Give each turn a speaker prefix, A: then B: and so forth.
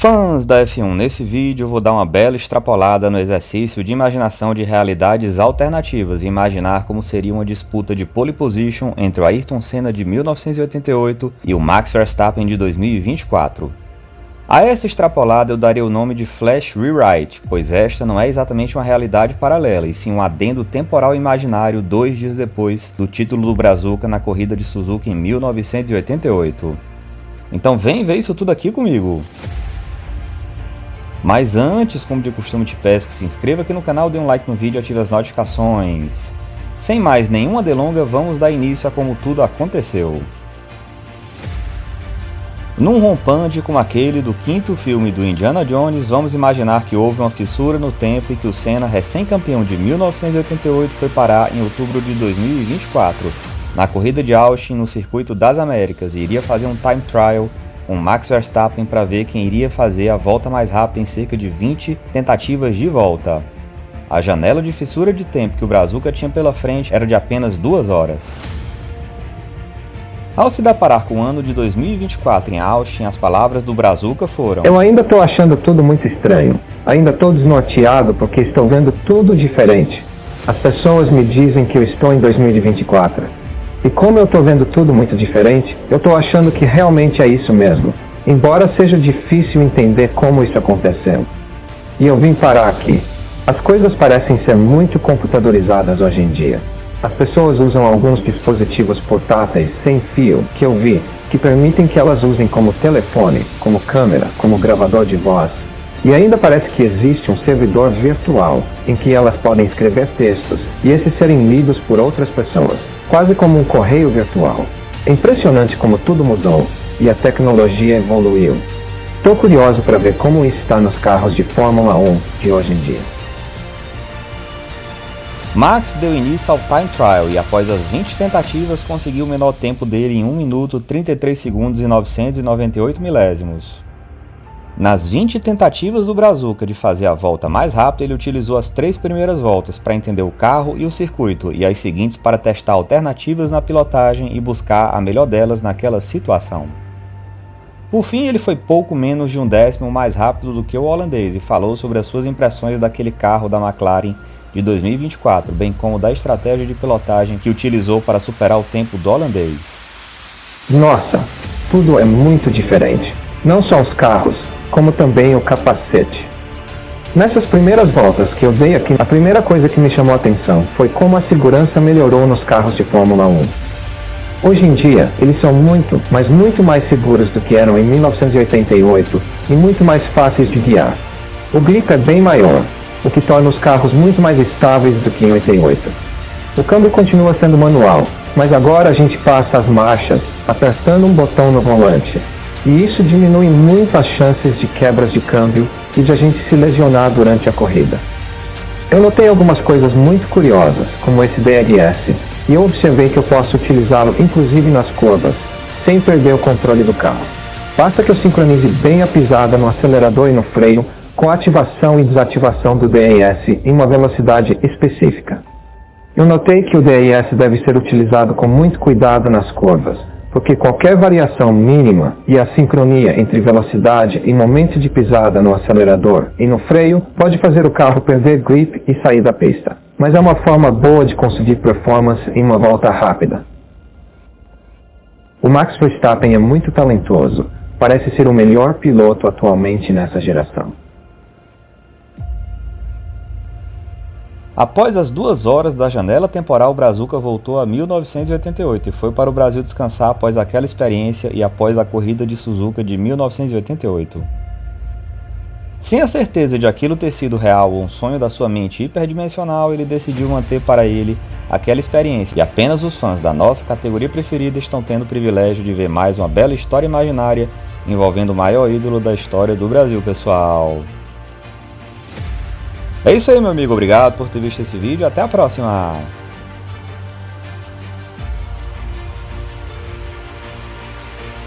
A: Fãs da F1, nesse vídeo eu vou dar uma bela extrapolada no exercício de imaginação de realidades alternativas e imaginar como seria uma disputa de pole position entre o Ayrton Senna de 1988 e o Max Verstappen de 2024. A essa extrapolada eu daria o nome de Flash Rewrite, pois esta não é exatamente uma realidade paralela, e sim um adendo temporal imaginário 2 dias depois do título do Brazuca na corrida de Suzuka em 1988. Então vem ver isso tudo aqui comigo! Mas antes, como de costume, te peço que se inscreva aqui no canal, dê um like no vídeo e ative as notificações. Sem mais nenhuma delonga, vamos dar início a como tudo aconteceu. Num rompante como aquele do quinto filme do Indiana Jones, vamos imaginar que houve uma fissura no tempo e que o Senna, recém-campeão de 1988, foi parar em outubro de 2024, na corrida de Austin no Circuito das Américas, e iria fazer um time trial com Max Verstappen para ver quem iria fazer a volta mais rápida em cerca de 20 tentativas de volta. A janela de fissura de tempo que o Brazuca tinha pela frente era de apenas 2 horas. Ao se deparar com o ano de 2024 em Austin, as palavras do Brazuca foram:
B: "Eu ainda estou achando tudo muito estranho, ainda estou desnorteado porque estou vendo tudo diferente. As pessoas me dizem que eu estou em 2024. E como eu estou vendo tudo muito diferente, eu estou achando que realmente é isso mesmo, embora seja difícil entender como isso aconteceu. E eu vim parar aqui. As coisas parecem ser muito computadorizadas hoje em dia. As pessoas usam alguns dispositivos portáteis sem fio que eu vi, que permitem que elas usem como telefone, como câmera, como gravador de voz. E ainda parece que existe um servidor virtual em que elas podem escrever textos e esses serem lidos por outras pessoas. Quase como um correio virtual. É impressionante como tudo mudou e a tecnologia evoluiu. Estou curioso para ver como isso está nos carros de Fórmula 1 de hoje em dia."
A: Max deu início ao time trial e após as 20 tentativas conseguiu o menor tempo dele em 1 minuto 33 segundos e 998 milésimos. Nas 20 tentativas do Brazuca de fazer a volta mais rápida, ele utilizou as 3 primeiras voltas para entender o carro e o circuito, e as seguintes para testar alternativas na pilotagem e buscar a melhor delas naquela situação. Por fim, ele foi pouco menos de 1/10 mais rápido do que o holandês e falou sobre as suas impressões daquele carro da McLaren de 2024, bem como da estratégia de pilotagem que utilizou para superar o tempo do holandês.
B: "Nossa, tudo é muito diferente. Não só os carros, como também o capacete. Nessas primeiras voltas que eu dei aqui, a primeira coisa que me chamou a atenção foi como a segurança melhorou nos carros de Fórmula 1. Hoje em dia, eles são muito, mas muito mais seguros do que eram em 1988 e muito mais fáceis de guiar. O grip é bem maior, o que torna os carros muito mais estáveis do que em 88. O câmbio continua sendo manual, mas agora a gente passa as marchas apertando um botão no volante. E isso diminui muito as chances de quebras de câmbio e de a gente se lesionar durante a corrida. Eu notei algumas coisas muito curiosas, como esse DRS, e eu observei que eu posso utilizá-lo inclusive nas curvas, sem perder o controle do carro. Basta que eu sincronize bem a pisada no acelerador e no freio, com a ativação e desativação do DRS em uma velocidade específica. Eu notei que o DRS deve ser utilizado com muito cuidado nas curvas, porque qualquer variação mínima e a sincronia entre velocidade e momento de pisada no acelerador e no freio pode fazer o carro perder grip e sair da pista. Mas é uma forma boa de conseguir performance em uma volta rápida. O Max Verstappen é muito talentoso, parece ser o melhor piloto atualmente nessa geração.
A: Após as 2 horas da janela temporal, o Brazuca voltou a 1988 e foi para o Brasil descansar após aquela experiência e após a corrida de Suzuka de 1988. Sem a certeza de aquilo ter sido real ou um sonho da sua mente hiperdimensional, ele decidiu manter para ele aquela experiência, e apenas os fãs da nossa categoria preferida estão tendo o privilégio de ver mais uma bela história imaginária envolvendo o maior ídolo da história do Brasil, pessoal. É isso aí, meu amigo, obrigado por ter visto esse vídeo, até a próxima!